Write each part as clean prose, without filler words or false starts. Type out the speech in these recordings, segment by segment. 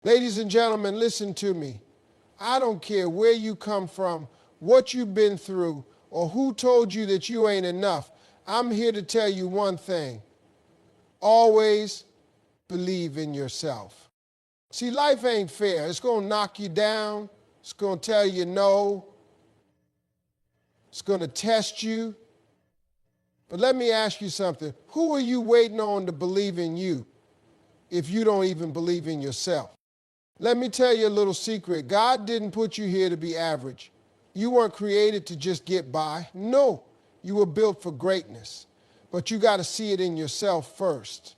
Ladies and gentlemen, listen to me. I don't care where you come from, what you've been through, or who told you that you ain't enough. I'm here to tell you one thing. Always believe in yourself. See, life ain't fair. It's going to knock you down. It's going to tell you no. It's going to test you. But let me ask you something. Who are you waiting on to believe in you if you don't even believe in yourself? Let me tell you a little secret. God didn't put you here to be average. You weren't created to just get by. No, you were built for greatness. But you got to see it in yourself first.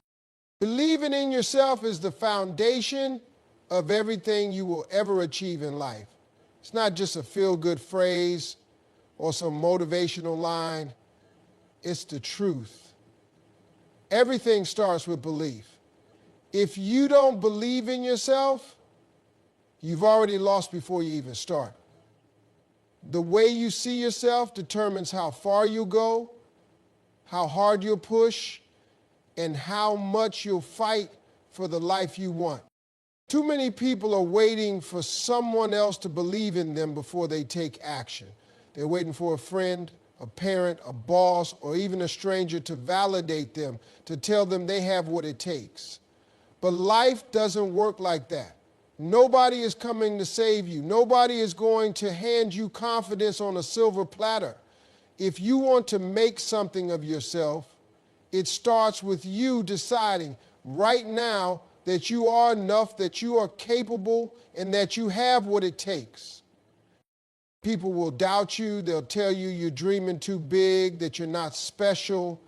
Believing in yourself is the foundation of everything you will ever achieve in life. It's not just a feel-good phrase or some motivational line. It's the truth. Everything starts with belief. If you don't believe in yourself, you've already lost before you even start. The way you see yourself determines how far you'll go, how hard you'll push, and how much you'll fight for the life you want. Too many people are waiting for someone else to believe in them before they take action. They're waiting for a friend, a parent, a boss, or even a stranger to validate them, to tell them they have what it takes. But life doesn't work like that. Nobody is coming to save you. Nobody is going to hand you confidence on a silver platter. If you want to make something of yourself, it starts with you deciding right now that you are enough, that you are capable, and that you have what it takes. People will doubt you. They'll tell you you're dreaming too big, that you're not special,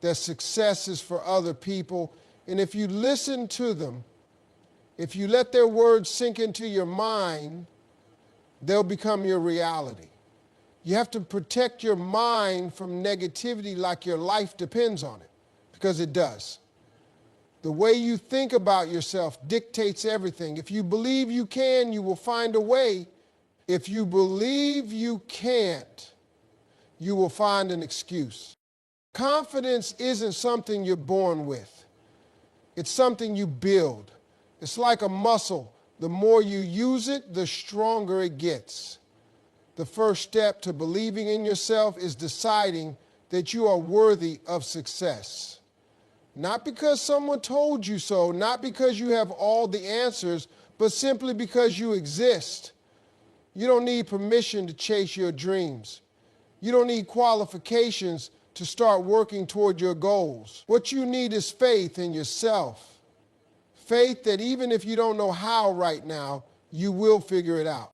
that success is for other people. And if you listen to them, if you let their words sink into your mind, they'll become your reality. You have to protect your mind from negativity like your life depends on it, because it does. The way you think about yourself dictates everything. If you believe you can, you will find a way. If you believe you can't, you will find an excuse. Confidence isn't something you're born with. It's something you build. It's like a muscle. The more you use it, the stronger it gets. The first step to believing in yourself is deciding that you are worthy of success. Not because someone told you so, not because you have all the answers, but simply because you exist. You don't need permission to chase your dreams. You don't need qualifications to start working toward your goals. What you need is faith in yourself. Faith that even if you don't know how right now, you will figure it out.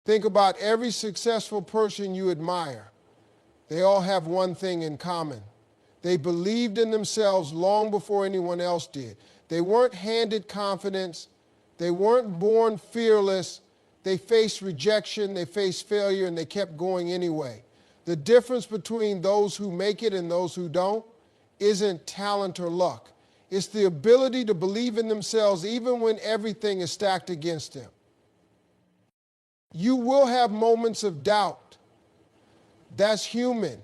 Think about every successful person you admire. They all have one thing in common. They believed in themselves long before anyone else did. They weren't handed confidence. They weren't born fearless. They faced rejection, they faced failure, and they kept going anyway. The difference between those who make it and those who don't isn't talent or luck. It's the ability to believe in themselves even when everything is stacked against them. You will have moments of doubt. That's human.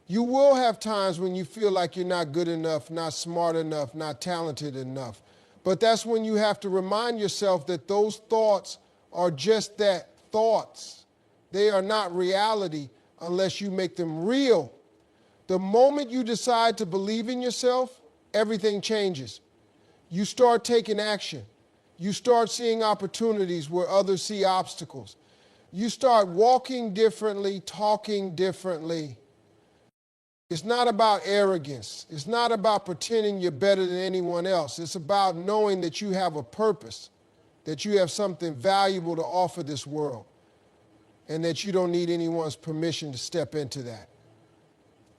You will have times when you feel like you're not good enough, not smart enough, not talented enough. But that's when you have to remind yourself that those thoughts are just that, thoughts. They are not reality unless you make them real. The moment you decide to believe in yourself, everything changes. You start taking action. You start seeing opportunities where others see obstacles. You start walking differently, talking differently. It's not about arrogance. It's not about pretending you're better than anyone else. It's about knowing that you have a purpose, that you have something valuable to offer this world, and that you don't need anyone's permission to step into that.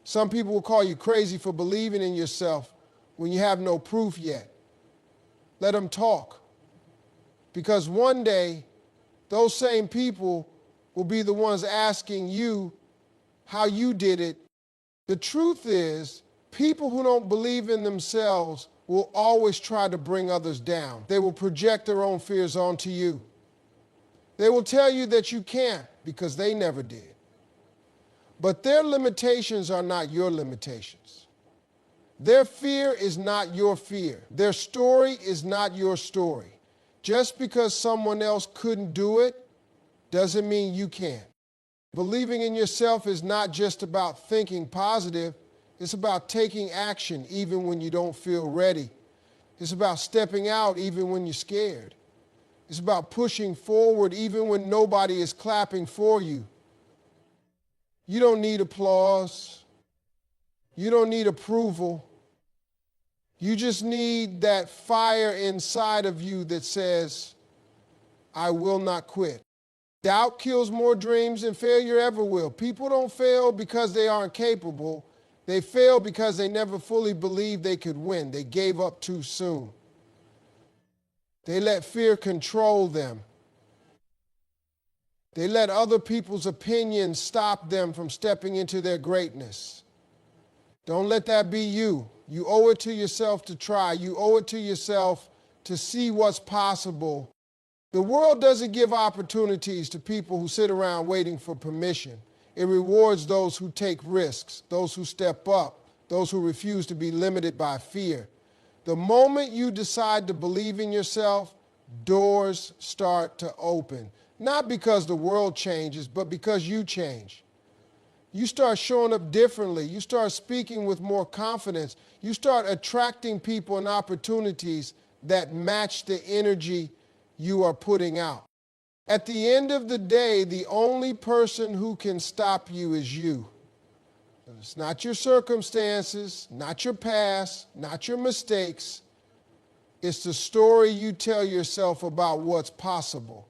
Some people will call you crazy for believing in yourself when you have no proof yet. Let them talk. Because one day, those same people will be the ones asking you how you did it. The truth is, people who don't believe in themselves will always try to bring others down. They will project their own fears onto you. They will tell you that you can't because they never did. But their limitations are not your limitations. Their fear is not your fear. Their story is not your story. Just because someone else couldn't do it doesn't mean you can't. Believing in yourself is not just about thinking positive. It's about taking action even when you don't feel ready. It's about stepping out even when you're scared. It's about pushing forward even when nobody is clapping for you. You don't need applause. You don't need approval. You just need that fire inside of you that says, I will not quit. Doubt kills more dreams than failure ever will. People don't fail because they aren't capable. They fail because they never fully believed they could win. They gave up too soon. They let fear control them. They let other people's opinions stop them from stepping into their greatness. Don't let that be you. You owe it to yourself to try. You owe it to yourself to see what's possible. The world doesn't give opportunities to people who sit around waiting for permission. It rewards those who take risks, those who step up, those who refuse to be limited by fear. The moment you decide to believe in yourself, doors start to open. Not because the world changes, but because you change. You start showing up differently. You start speaking with more confidence. You start attracting people and opportunities that match the energy you are putting out. At the end of the day, the only person who can stop you is you. It's not your circumstances, not your past, not your mistakes. It's the story you tell yourself about what's possible.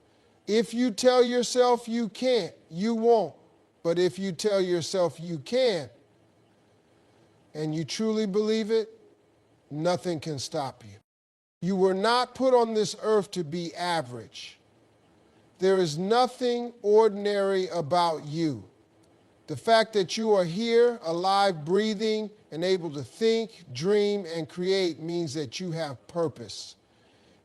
If you tell yourself you can't, you won't. But if you tell yourself you can, and you truly believe it, nothing can stop you. You were not put on this earth to be average. There is nothing ordinary about you. The fact that you are here, alive, breathing, and able to think, dream, and create means that you have purpose.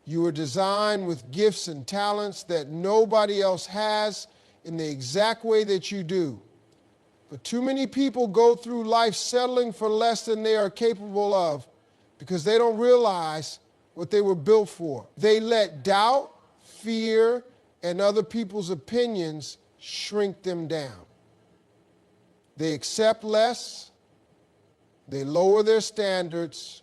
You were designed with gifts and talents that nobody else has in the exact way that you do. But too many people go through life settling for less than they are capable of because they don't realize what they were built for. They let doubt, fear, and other people's opinions shrink them down. They accept less, they lower their standards,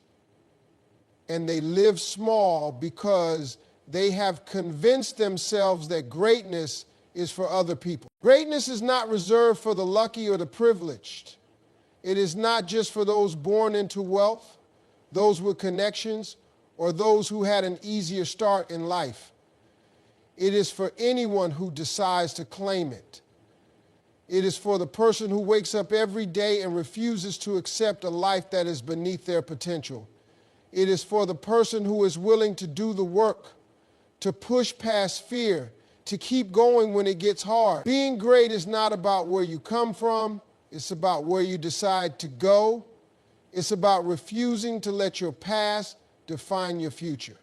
and they live small because they have convinced themselves that greatness is for other people. Greatness is not reserved for the lucky or the privileged. It is not just for those born into wealth, those with connections, or those who had an easier start in life. It is for anyone who decides to claim it. It is for the person who wakes up every day and refuses to accept a life that is beneath their potential. It is for the person who is willing to do the work, to push past fear, to keep going when it gets hard. Being great is not about where you come from. It's about where you decide to go. It's about refusing to let your past define your future.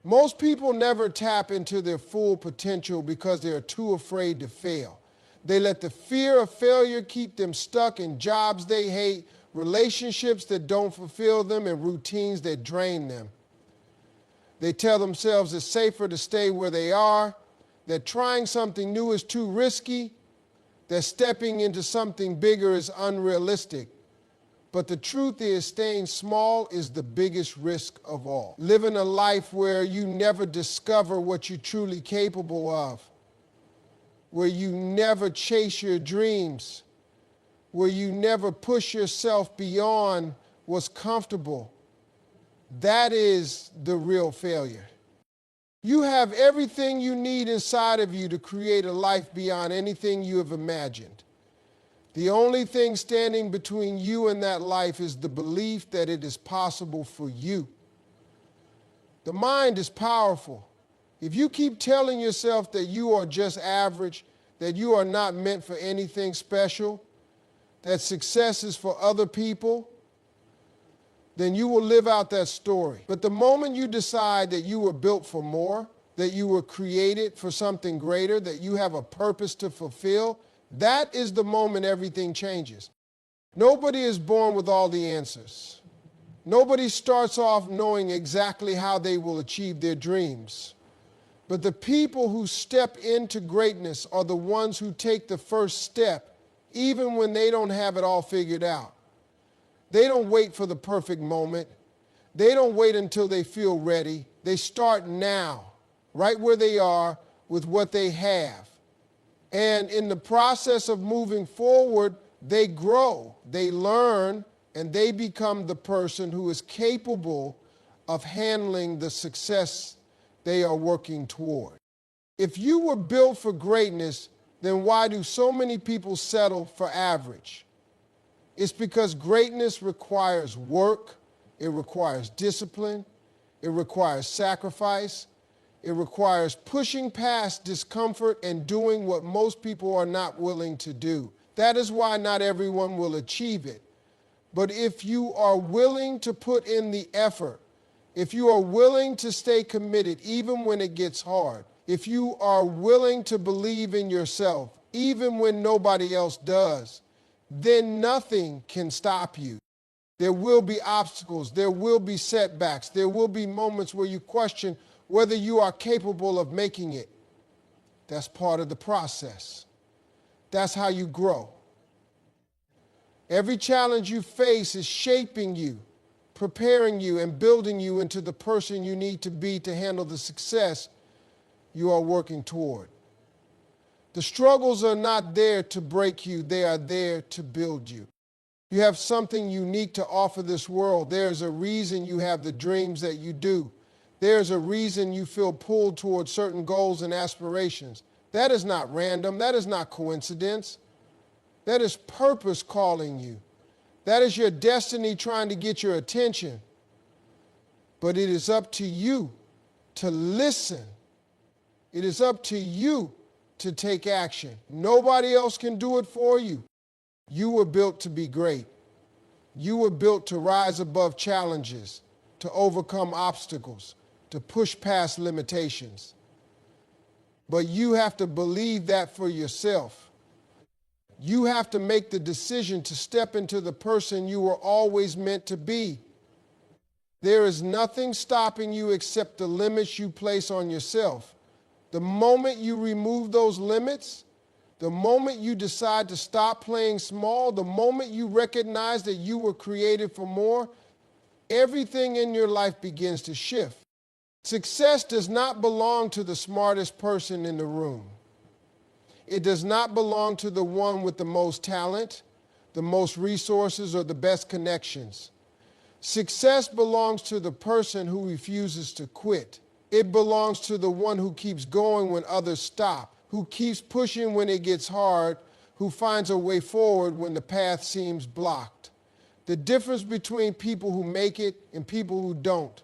Most people never tap into their full potential because they are too afraid to fail. They let the fear of failure keep them stuck in jobs they hate, relationships that don't fulfill them, and routines that drain them. They tell themselves it's safer to stay where they are, that trying something new is too risky, that stepping into something bigger is unrealistic. But the truth is, staying small is the biggest risk of all. Living a life where you never discover what you're truly capable of, where you never chase your dreams, where you never push yourself beyond what's comfortable, that is the real failure. You have everything you need inside of you to create a life beyond anything you have imagined. The only thing standing between you and that life is the belief that it is possible for you. The mind is powerful. If you keep telling yourself that you are just average, that you are not meant for anything special, that success is for other people, then you will live out that story. But the moment you decide that you were built for more, that you were created for something greater, that you have a purpose to fulfill, that is the moment everything changes. Nobody is born with all the answers. Nobody starts off knowing exactly how they will achieve their dreams. But the people who step into greatness are the ones who take the first step, even when they don't have it all figured out. They don't wait for the perfect moment. They don't wait until they feel ready. They start now, right where they are with what they have. And in the process of moving forward, they grow, they learn, and they become the person who is capable of handling the success they are working toward. If you were built for greatness, then why do so many people settle for average? It's because greatness requires work, it requires discipline, it requires sacrifice, it requires pushing past discomfort and doing what most people are not willing to do. That is why not everyone will achieve it. But if you are willing to put in the effort, if you are willing to stay committed even when it gets hard, if you are willing to believe in yourself even when nobody else does, then nothing can stop you. There will be obstacles, there will be setbacks, there will be moments where you question whether you are capable of making it. That's part of the process. That's how you grow. Every challenge you face is shaping you, preparing you, and building you into the person you need to be to handle the success you are working toward. The struggles are not there to break you, they are there to build you. You have something unique to offer this world. There's a reason you have the dreams that you do. There's a reason you feel pulled towards certain goals and aspirations. That is not random. That is not coincidence. That is purpose calling you. That is your destiny trying to get your attention. But it is up to you to listen. It is up to you to take action. Nobody else can do it for you. You were built to be great. You were built to rise above challenges, to overcome obstacles, to push past limitations. But you have to believe that for yourself. You have to make the decision to step into the person you were always meant to be. There is nothing stopping you except the limits you place on yourself. The moment you remove those limits, the moment you decide to stop playing small, the moment you recognize that you were created for more, everything in your life begins to shift. Success does not belong to the smartest person in the room. It does not belong to the one with the most talent, the most resources, or the best connections. Success belongs to the person who refuses to quit. It belongs to the one who keeps going when others stop, who keeps pushing when it gets hard, who finds a way forward when the path seems blocked. The difference between people who make it and people who don't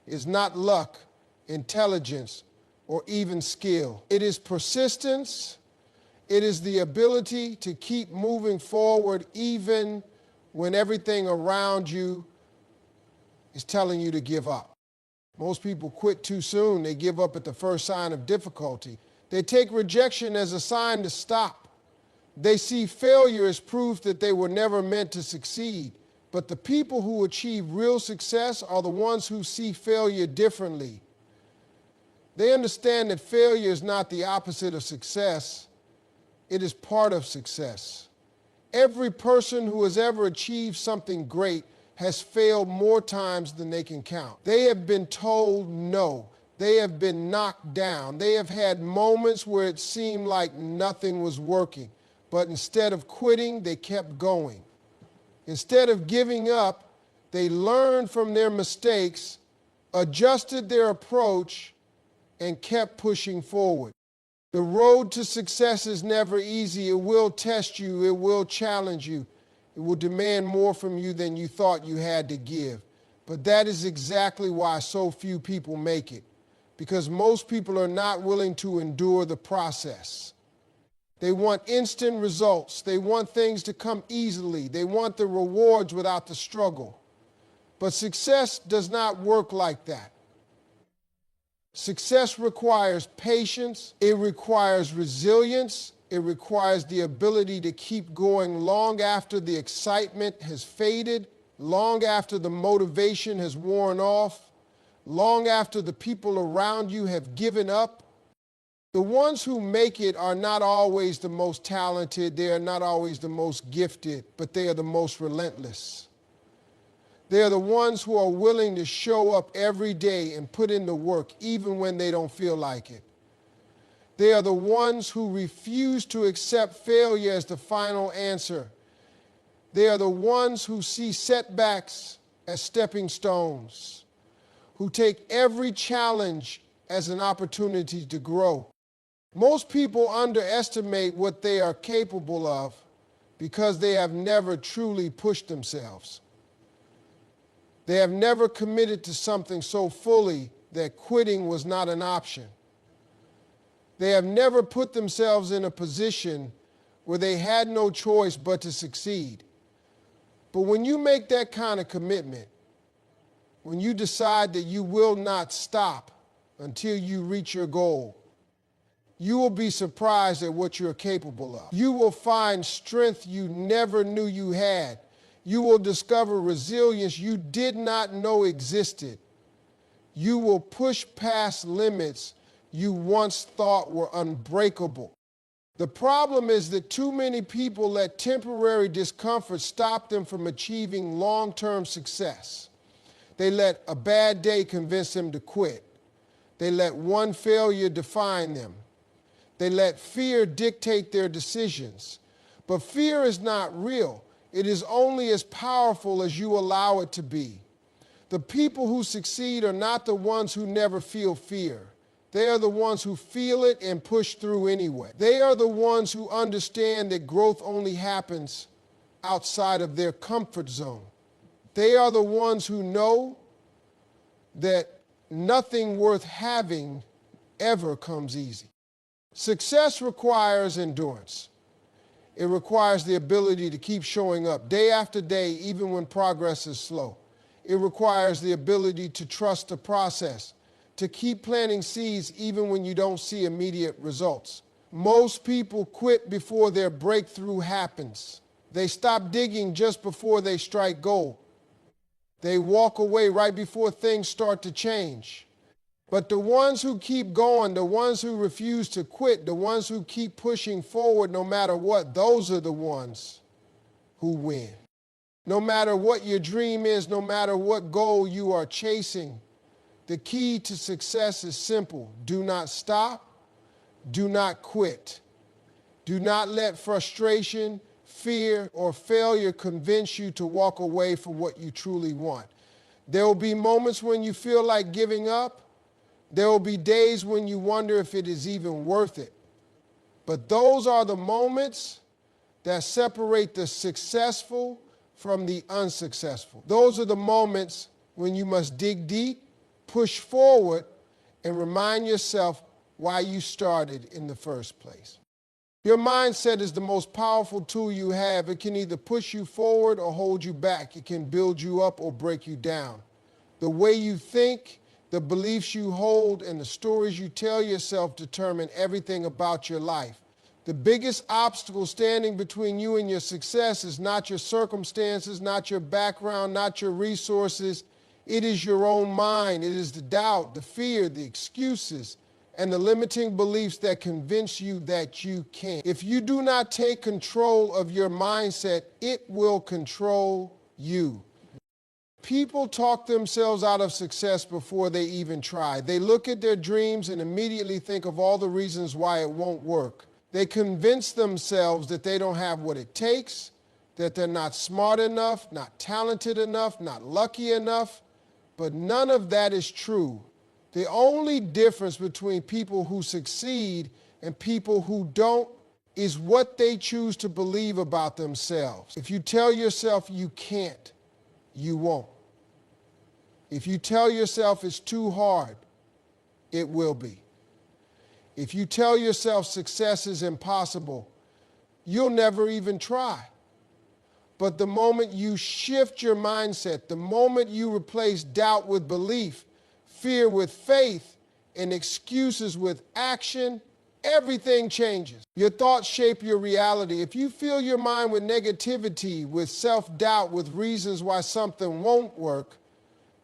is not luck, intelligence, or even skill. It is persistence. It is the ability to keep moving forward even when everything around you is telling you to give up. Most people quit too soon. They give up at the first sign of difficulty. They take rejection as a sign to stop. They see failure as proof that they were never meant to succeed. But the people who achieve real success are the ones who see failure differently. They understand that failure is not the opposite of success. It is part of success. Every person who has ever achieved something great has failed more times than they can count. They have been told no. They have been knocked down. They have had moments where it seemed like nothing was working. But instead of quitting, they kept going. Instead of giving up, they learned from their mistakes, adjusted their approach, and kept pushing forward. The road to success is never easy. It will test you. It will challenge you. It will demand more from you than you thought you had to give. But that is exactly why so few people make it, because most people are not willing to endure the process. They want instant results. They want things to come easily. They want the rewards without the struggle. But success does not work like that. Success requires patience. It requires resilience. It requires the ability to keep going long after the excitement has faded, long after the motivation has worn off, long after the people around you have given up. The ones who make it are not always the most talented, they are not always the most gifted, but they are the most relentless. They are the ones who are willing to show up every day and put in the work even when they don't feel like it. They are the ones who refuse to accept failure as the final answer. They are the ones who see setbacks as stepping stones, who take every challenge as an opportunity to grow. Most people underestimate what they are capable of because they have never truly pushed themselves. They have never committed to something so fully that quitting was not an option. They have never put themselves in a position where they had no choice but to succeed. But when you make that kind of commitment, when you decide that you will not stop until you reach your goal, you will be surprised at what you're capable of. You will find strength you never knew you had. You will discover resilience you did not know existed. You will push past limits you once thought were unbreakable. The problem is that too many people let temporary discomfort stop them from achieving long-term success. They let a bad day convince them to quit. They let one failure define them. They let fear dictate their decisions. But fear is not real. It is only as powerful as you allow it to be. The people who succeed are not the ones who never feel fear. They are the ones who feel it and push through anyway. They are the ones who understand that growth only happens outside of their comfort zone. They are the ones who know that nothing worth having ever comes easy. Success requires endurance. It requires the ability to keep showing up day after day, even when progress is slow. It requires the ability to trust the process, to keep planting seeds even when you don't see immediate results. Most people quit before their breakthrough happens. They stop digging just before they strike gold. They walk away right before things start to change. But the ones who keep going, the ones who refuse to quit, the ones who keep pushing forward no matter what, those are the ones who win. No matter what your dream is, no matter what goal you are chasing, the key to success is simple. Do not stop. Do not quit. Do not let frustration, fear, or failure convince you to walk away from what you truly want. There will be moments when you feel like giving up. There will be days when you wonder if it is even worth it. But those are the moments that separate the successful from the unsuccessful. Those are the moments when you must dig deep, push forward, and remind yourself why you started in the first place. Your mindset is the most powerful tool you have. It can either push you forward or hold you back. It can build you up or break you down. The way you think, the beliefs you hold, and the stories you tell yourself determine everything about your life. The biggest obstacle standing between you and your success is not your circumstances, not your background, not your resources. It is your own mind. It is the doubt, the fear, the excuses, and the limiting beliefs that convince you that you can't. If you do not take control of your mindset, it will control you. People talk themselves out of success before they even try. They look at their dreams and immediately think of all the reasons why it won't work. They convince themselves that they don't have what it takes, that they're not smart enough, not talented enough, not lucky enough. But none of that is true. The only difference between people who succeed and people who don't is what they choose to believe about themselves. If you tell yourself you can't, you won't. If you tell yourself it's too hard, it will be. If you tell yourself success is impossible, you'll never even try. But the moment you shift your mindset, the moment you replace doubt with belief, fear with faith, and excuses with action, everything changes. Your thoughts shape your reality. If you fill your mind with negativity, with self-doubt, with reasons why something won't work,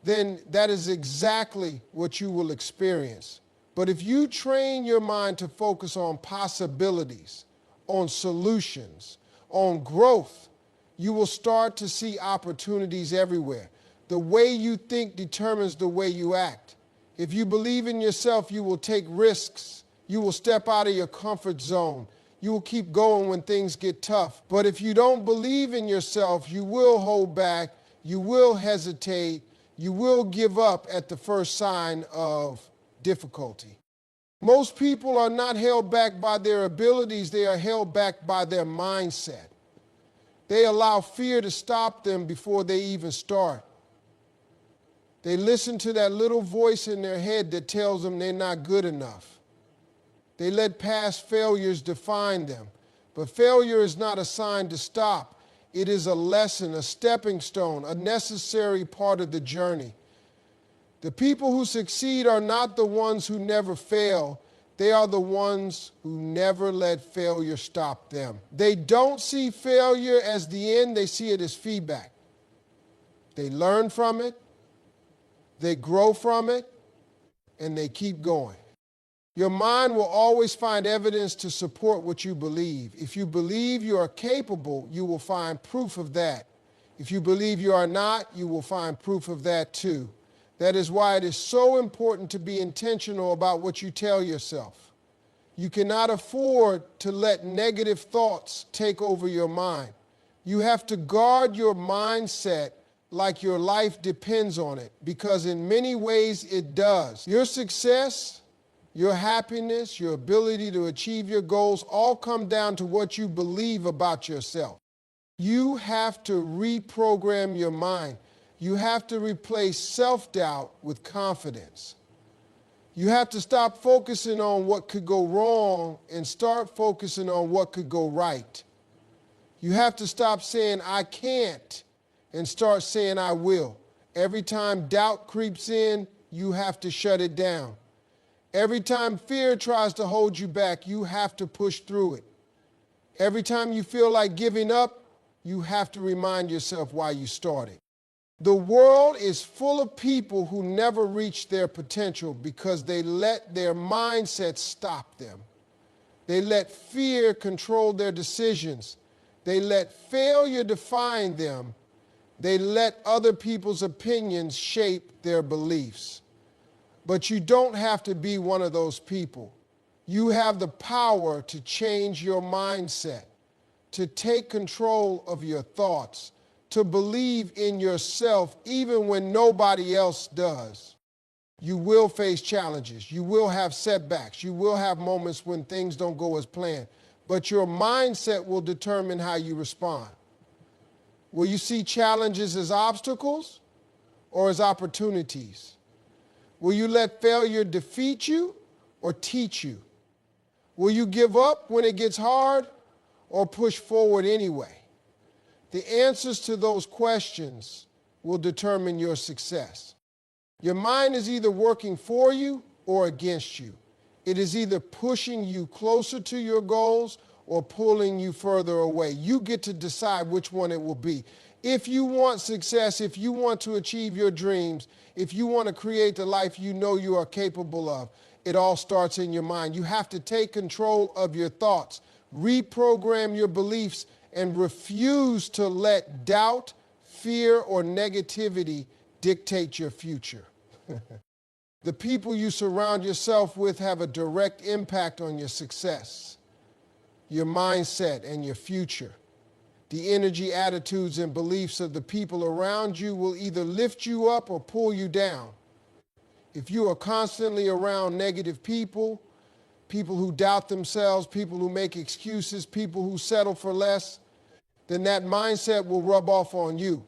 then that is exactly what you will experience. But if you train your mind to focus on possibilities, on solutions, on growth, you will start to see opportunities everywhere. The way you think determines the way you act. If you believe in yourself, you will take risks. You will step out of your comfort zone. You will keep going when things get tough. But if you don't believe in yourself, you will hold back, you will hesitate, you will give up at the first sign of difficulty. Most people are not held back by their abilities, they are held back by their mindset. They allow fear to stop them before they even start. They listen to that little voice in their head that tells them they're not good enough. They let past failures define them. But failure is not a sign to stop. It is a lesson, a stepping stone, a necessary part of the journey. The people who succeed are not the ones who never fail. They are the ones who never let failure stop them. They don't see failure as the end, they see it as feedback. They learn from it, they grow from it, and they keep going. Your mind will always find evidence to support what you believe. If you believe you are capable, you will find proof of that. If you believe you are not, you will find proof of that too. That is why it is so important to be intentional about what you tell yourself. You cannot afford to let negative thoughts take over your mind. You have to guard your mindset like your life depends on it, because in many ways it does. Your success, your happiness, your ability to achieve your goals all come down to what you believe about yourself. You have to reprogram your mind. You have to replace self-doubt with confidence. You have to stop focusing on what could go wrong and start focusing on what could go right. You have to stop saying, I can't, and start saying, I will. Every time doubt creeps in, you have to shut it down. Every time fear tries to hold you back, you have to push through it. Every time you feel like giving up, you have to remind yourself why you started. The world is full of people who never reach their potential because they let their mindset stop them. They let fear control their decisions. They let failure define them. They let other people's opinions shape their beliefs. But you don't have to be one of those people. You have the power to change your mindset, to take control of your thoughts, to believe in yourself even when nobody else does. You will face challenges. You will have setbacks. You will have moments when things don't go as planned. But your mindset will determine how you respond. Will you see challenges as obstacles or as opportunities? Will you let failure defeat you or teach you? Will you give up when it gets hard or push forward anyway? The answers to those questions will determine your success. Your mind is either working for you or against you. It is either pushing you closer to your goals or pulling you further away. You get to decide which one it will be. If you want success, if you want to achieve your dreams, if you want to create the life you know you are capable of, it all starts in your mind. You have to take control of your thoughts, reprogram your beliefs, and refuse to let doubt, fear, or negativity dictate your future. The people you surround yourself with have a direct impact on your success, your mindset, and your future. The energy, attitudes, and beliefs of the people around you will either lift you up or pull you down. If you are constantly around negative people, people who doubt themselves, people who make excuses, people who settle for less, then that mindset will rub off on you.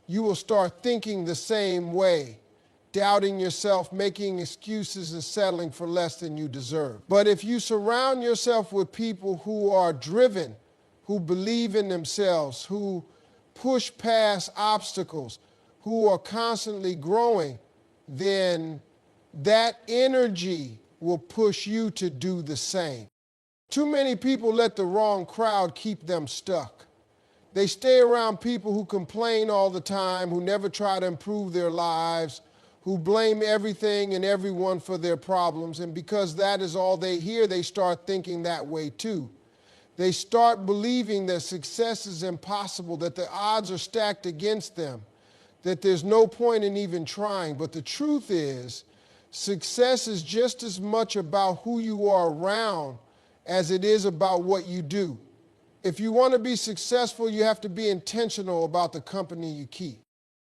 You will start thinking the same way, doubting yourself, making excuses, and settling for less than you deserve. But if you surround yourself with people who are driven, who believe in themselves, who push past obstacles, who are constantly growing, then that energy will push you to do the same. Too many people let the wrong crowd keep them stuck. They stay around people who complain all the time, who never try to improve their lives, who blame everything and everyone for their problems, and because that is all they hear, they start thinking that way too. They start believing that success is impossible, that the odds are stacked against them, that there's no point in even trying. But the truth is, success is just as much about who you are around as it is about what you do. If you want to be successful, you have to be intentional about the company you keep.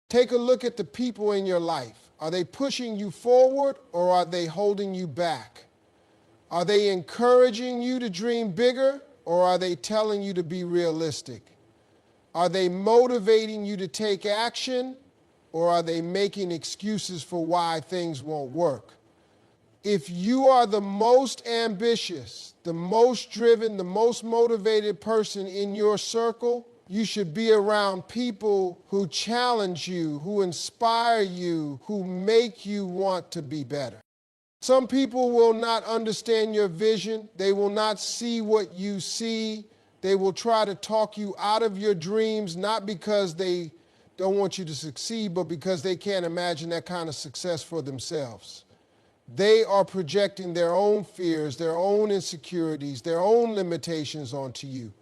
Take a look at the people in your life. Are they pushing you forward or are they holding you back? Are they encouraging you to dream bigger or are they telling you to be realistic? Are they motivating you to take action or are they making excuses for why things won't work? If you are the most ambitious, the most driven, the most motivated person in your circle, you should be around people who challenge you, who inspire you, who make you want to be better. Some people will not understand your vision. They will not see what you see. They will try to talk you out of your dreams, not because they don't want you to succeed, but because they can't imagine that kind of success for themselves. They are projecting their own fears, their own insecurities, their own limitations onto you.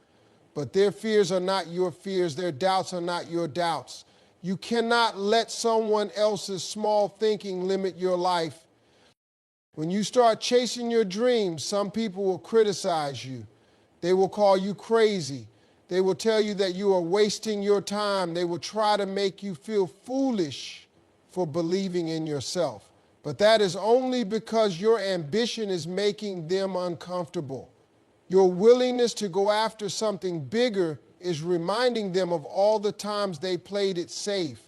But their fears are not your fears. Their doubts are not your doubts. You cannot let someone else's small thinking limit your life. When you start chasing your dreams, some people will criticize you. They will call you crazy. They will tell you that you are wasting your time. They will try to make you feel foolish for believing in yourself. But that is only because your ambition is making them uncomfortable. Your willingness to go after something bigger is reminding them of all the times they played it safe.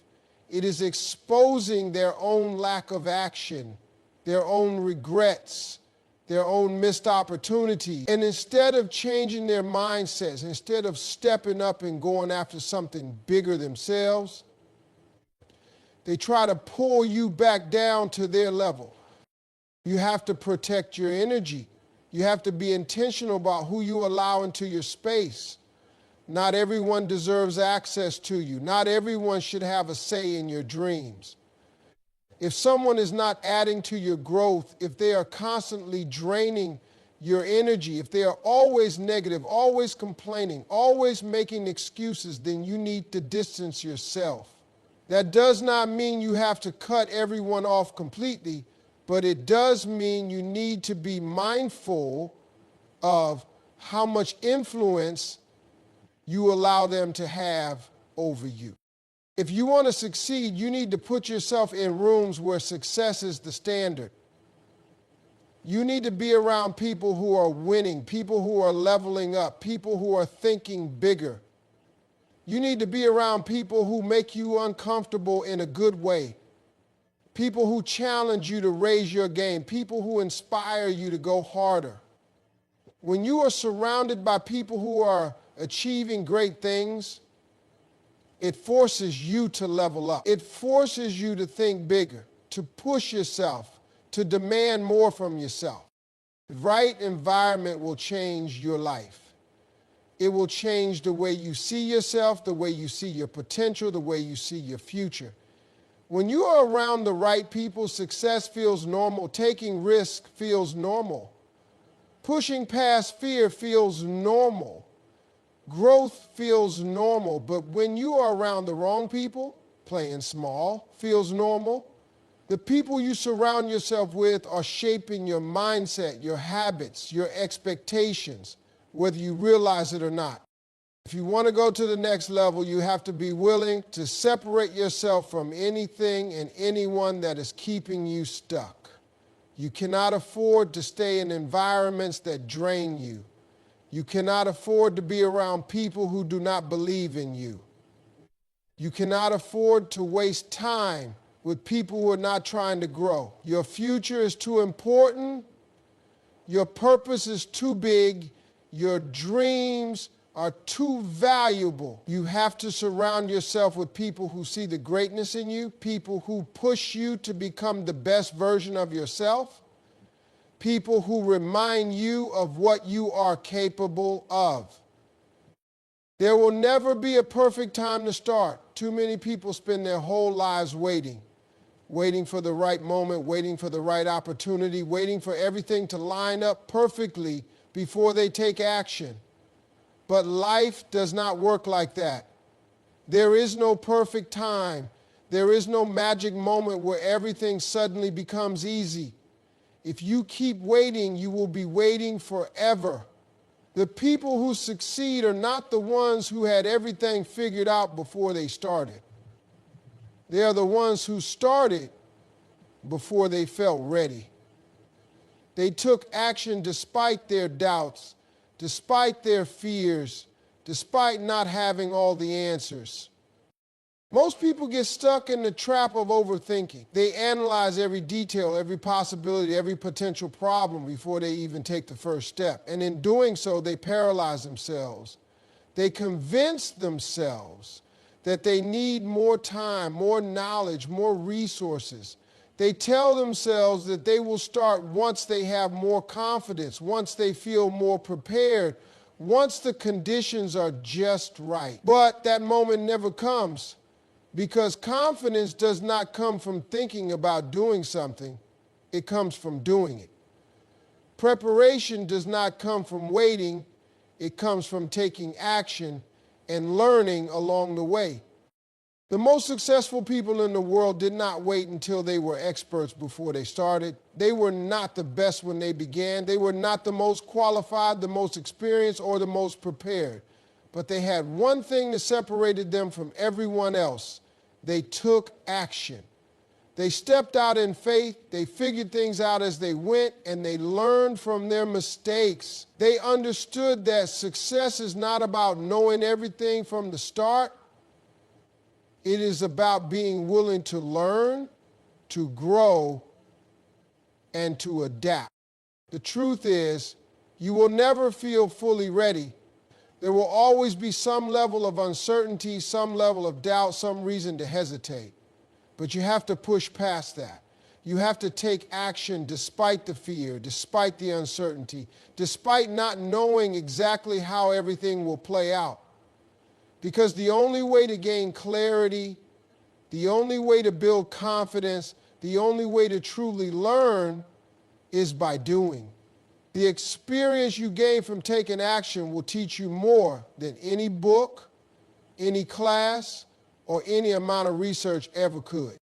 It is exposing their own lack of action, their own regrets, their own missed opportunities. And instead of changing their mindsets, instead of stepping up and going after something bigger themselves, they try to pull you back down to their level. You have to protect your energy. You have to be intentional about who you allow into your space. Not everyone deserves access to you. Not everyone should have a say in your dreams. If someone is not adding to your growth, if they are constantly draining your energy, if they are always negative, always complaining, always making excuses, then you need to distance yourself. That does not mean you have to cut everyone off completely, but it does mean you need to be mindful of how much influence you allow them to have over you. If you want to succeed, you need to put yourself in rooms where success is the standard. You need to be around people who are winning, people who are leveling up, people who are thinking bigger. You need to be around people who make you uncomfortable in a good way. People who challenge you to raise your game. People who inspire you to go harder. When you are surrounded by people who are achieving great things, it forces you to level up. It forces you to think bigger, to push yourself, to demand more from yourself. The right environment will change your life. It will change the way you see yourself, the way you see your potential, the way you see your future. When you are around the right people, success feels normal. Taking risks feels normal. Pushing past fear feels normal. Growth feels normal. But when you are around the wrong people, playing small feels normal. The people you surround yourself with are shaping your mindset, your habits, your expectations, whether you realize it or not. If you want to go to the next level, you have to be willing to separate yourself from anything and anyone that is keeping you stuck. You cannot afford to stay in environments that drain you. You cannot afford to be around people who do not believe in you. You cannot afford to waste time with people who are not trying to grow. Your future is too important. Your purpose is too big. Your dreams are too valuable. You have to surround yourself with people who see the greatness in you, people who push you to become the best version of yourself, people who remind you of what you are capable of. There will never be a perfect time to start. Too many people spend their whole lives waiting. waiting for the right moment, waiting for the right opportunity, waiting for everything to line up perfectly before they take action. But life does not work like that. There is no perfect time. There is no magic moment where everything suddenly becomes easy. If you keep waiting, you will be waiting forever. The people who succeed are not the ones who had everything figured out before they started. They are the ones who started before they felt ready. They took action despite their doubts, despite their fears, despite not having all the answers. Most people get stuck in the trap of overthinking. They analyze every detail, every possibility, every potential problem before they even take the first step. And in doing so, they paralyze themselves. They convince themselves that they need more time, more knowledge, more resources. They tell themselves that they will start once they have more confidence, once they feel more prepared, once the conditions are just right. But that moment never comes. Because confidence does not come from thinking about doing something, it comes from doing it. Preparation does not come from waiting, it comes from taking action and learning along the way. The most successful people in the world did not wait until they were experts before they started. They were not the best when they began. They were not the most qualified, the most experienced, or the most prepared. But they had one thing that separated them from everyone else. They took action. They stepped out in faith, they figured things out as they went, and they learned from their mistakes. They understood that success is not about knowing everything from the start. It is about being willing to learn, to grow, and to adapt. The truth is, you will never feel fully ready. There will always be some level of uncertainty, some level of doubt, some reason to hesitate. But you have to push past that. You have to take action despite the fear, despite the uncertainty, despite not knowing exactly how everything will play out. Because the only way to gain clarity, the only way to build confidence, the only way to truly learn is by doing. The experience you gain from taking action will teach you more than any book, any class, or any amount of research ever could.